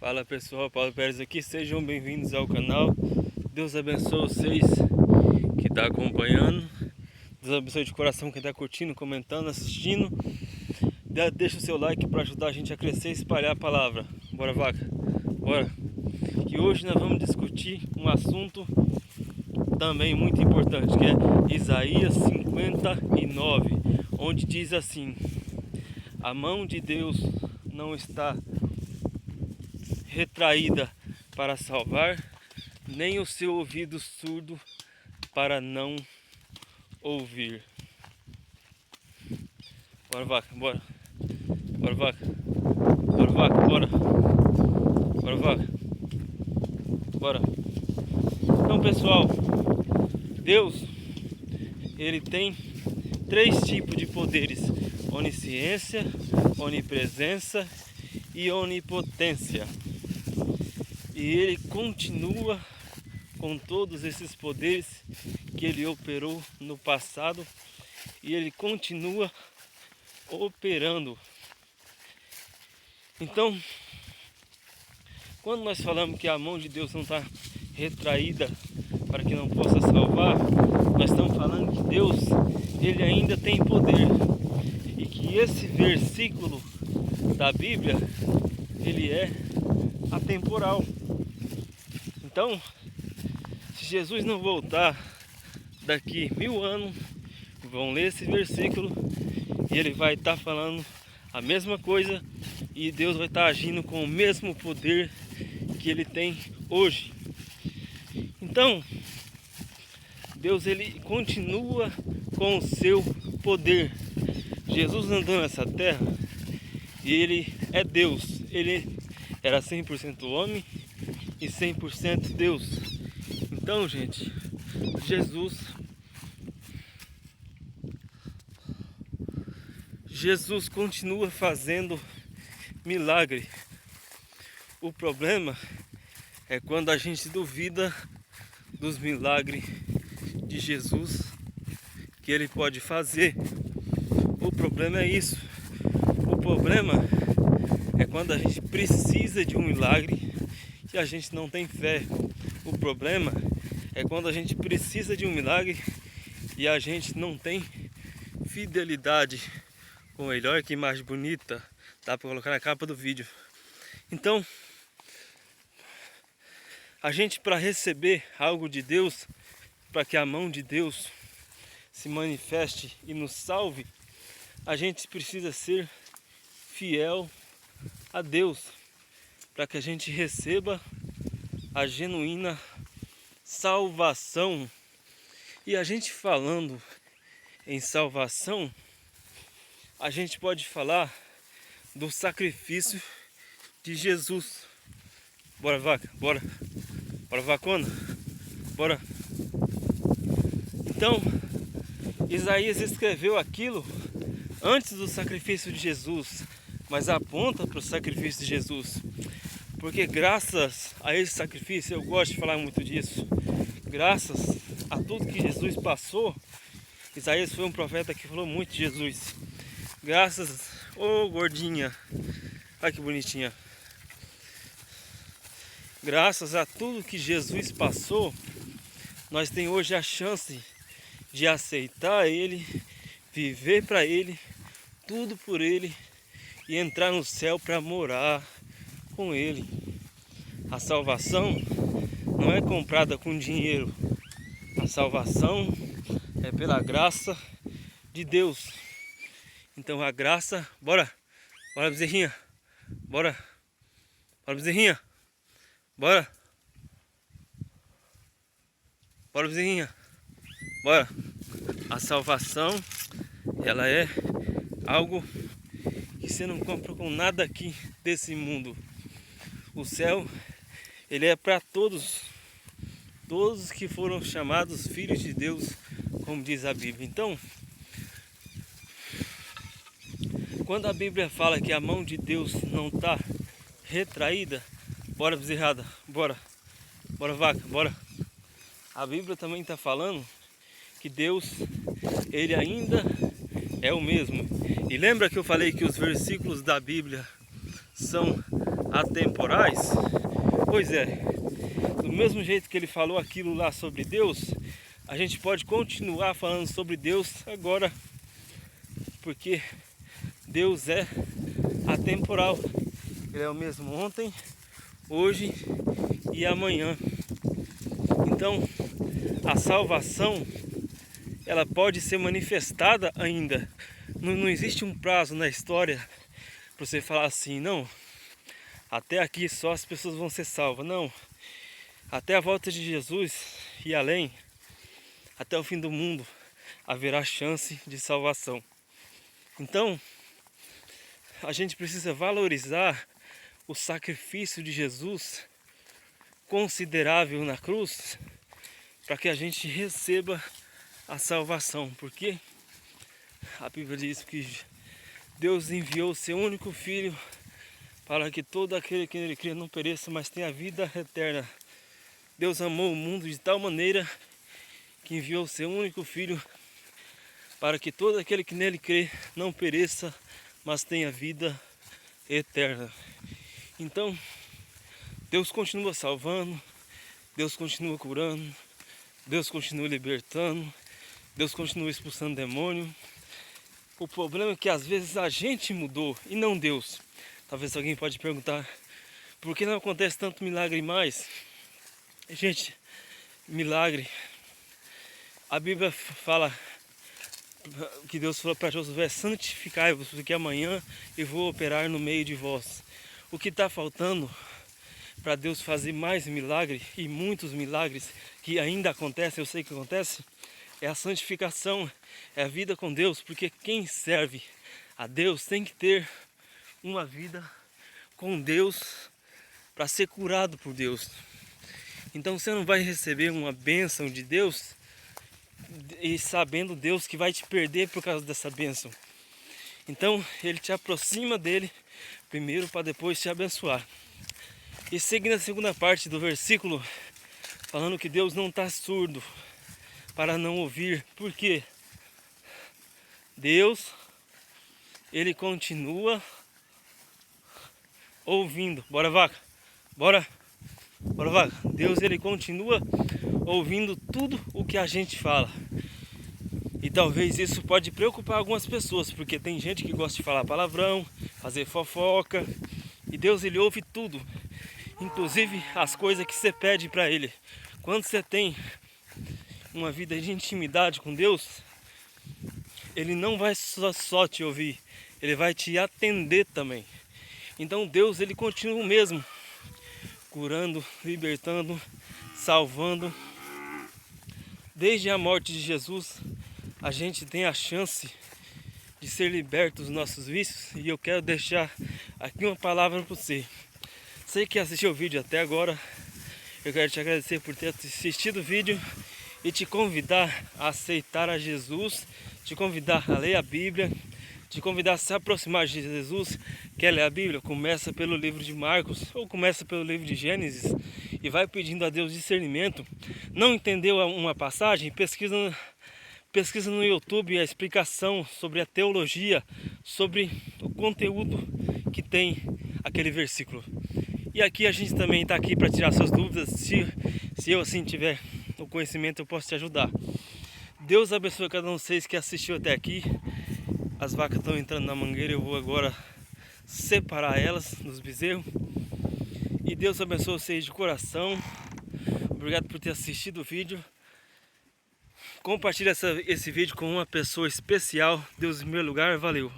Fala pessoal, Paulo Pérez aqui, sejam bem-vindos ao canal. Deus abençoe vocês que estão acompanhando. Deus abençoe de coração quem está curtindo, comentando, assistindo. Deixa o seu like para ajudar a gente a crescer e espalhar a palavra. Bora vaca, bora! E hoje nós vamos discutir um assunto também muito importante, que é Isaías 59, onde diz assim: a mão de Deus não está retraída para salvar, nem o seu ouvido surdo para não ouvir. Bora vaca, bora. Bora vaca. Bora vaca, bora. Bora vaca. Bora. Então pessoal, Deus, ele tem três tipos de poderes: onisciência, onipresença e onipotência. E ele continua com todos esses poderes que ele operou no passado, e ele continua operando. Então, quando nós falamos que a mão de Deus não está retraída para que não possa salvar, nós estamos falando que Deus, ele ainda tem poder, e que esse versículo da Bíblia, ele é atemporal. Então, se Jesus não voltar daqui 1000 anos, vão ler esse versículo e ele vai estar falando a mesma coisa, e Deus vai estar agindo com o mesmo poder que ele tem hoje. Então, Deus, ele continua com o seu poder. Jesus andou nessa terra e ele é Deus. Ele era 100% homem e 100% Deus. Então, gente, Jesus continua fazendo milagre. O problema é quando a gente duvida dos milagres de Jesus que ele pode fazer. O problema é isso. O problema é quando a gente precisa de um milagre e a gente não tem fé. O problema é quando a gente precisa de um milagre e a gente não tem fidelidade com ele. Olha que imagem bonita, dá para colocar na capa do vídeo. Então, a gente, para receber algo de Deus, para que a mão de Deus se manifeste e nos salve, a gente precisa ser fiel a Deus, para que a gente receba a genuína salvação. E a gente falando em salvação, a gente pode falar do sacrifício de Jesus. Bora vaca, bora. Bora vacona, bora. Então, Isaías escreveu aquilo antes do sacrifício de Jesus, mas aponta para o sacrifício de Jesus, porque graças a esse sacrifício, eu gosto de falar muito disso, graças a tudo que Jesus passou. Isaías foi um profeta que falou muito de Jesus. Graças, ô gordinha, olha que bonitinha. Graças a tudo que Jesus passou, nós temos hoje a chance de aceitar ele, viver para ele, tudo por ele, e entrar no céu para morar com ele. A salvação não é comprada com dinheiro. A salvação é pela graça de Deus. Então a graça, bora, bora bezerrinha, bora, bora bezerrinha, bora, bora bezerrinha, bora. A salvação, ela é algo que você não compra com nada aqui desse mundo. O céu, ele é para todos que foram chamados filhos de Deus, como diz a Bíblia. Então, quando a Bíblia fala que a mão de Deus não está retraída, bora bezerrada, bora, bora vaca, bora. A Bíblia também está falando que Deus, ele ainda é o mesmo. E lembra que eu falei que os versículos da Bíblia são atemporais? Pois é, do mesmo jeito que ele falou aquilo lá sobre Deus, a gente pode continuar falando sobre Deus agora, porque Deus é atemporal. Ele é o mesmo ontem, hoje e amanhã. Então, a salvação, ela pode ser manifestada ainda. Não existe um prazo na história para você falar assim, não, até aqui só as pessoas vão ser salvas. Não, até a volta de Jesus e além, até o fim do mundo, haverá chance de salvação. Então, a gente precisa valorizar o sacrifício de Jesus considerável na cruz, para que a gente receba a salvação, porque a Bíblia diz que Deus enviou o seu único Filho para que todo aquele que nele crê não pereça, mas tenha vida eterna. Deus amou o mundo de tal maneira que enviou o seu único Filho para que todo aquele que nele crê não pereça, mas tenha vida eterna. Então, Deus continua salvando, Deus continua curando, Deus continua libertando, Deus continua expulsando demônio. O problema é que às vezes a gente mudou e não Deus. Talvez alguém pode perguntar, por que não acontece tanto milagre mais? Gente, milagre. A Bíblia fala que Deus falou para Josué, santificai-vos, porque amanhã eu vou operar no meio de vós. O que está faltando para Deus fazer mais milagre, e muitos milagres que ainda acontecem, eu sei que acontece, é a santificação, é a vida com Deus, porque quem serve a Deus tem que ter uma vida com Deus para ser curado por Deus. Então você não vai receber uma bênção de Deus e sabendo Deus que vai te perder por causa dessa bênção. Então ele te aproxima dele primeiro para depois te abençoar. E seguindo a segunda parte do versículo, falando que Deus não está surdo para não ouvir. Por quê? Deus, ele continua ouvindo. Bora, vaca. Bora. Bora, vaca. Deus, ele continua ouvindo tudo o que a gente fala. E talvez isso pode preocupar algumas pessoas, porque tem gente que gosta de falar palavrão, fazer fofoca. E Deus, ele ouve tudo. Inclusive as coisas que você pede para ele. Quando você tem uma vida de intimidade com Deus, ele não vai só te ouvir, ele vai te atender também. Então Deus, ele continua o mesmo, curando, libertando, salvando. Desde a morte de Jesus, a gente tem a chance de ser liberto dos nossos vícios. E eu quero deixar aqui uma palavra para você. Você que assistiu o vídeo até agora, eu quero te agradecer por ter assistido o vídeo e te convidar a aceitar a Jesus, te convidar a ler a Bíblia, te convidar a se aproximar de Jesus. Quer ler a Bíblia? Começa pelo livro de Marcos ou começa pelo livro de Gênesis e vai pedindo a Deus discernimento. Não entendeu uma passagem? Pesquisa no YouTube a explicação sobre a teologia, sobre o conteúdo que tem aquele versículo. E aqui a gente também está aqui para tirar suas dúvidas. Se eu assim tiver o conhecimento, eu posso te ajudar. Deus abençoe cada um de vocês que assistiu até aqui. As vacas estão entrando na mangueira, eu vou agora separar elas dos bezerros. E Deus abençoe vocês de coração. Obrigado por ter assistido o vídeo. Compartilhe esse vídeo com uma pessoa especial. Deus em primeiro lugar, valeu!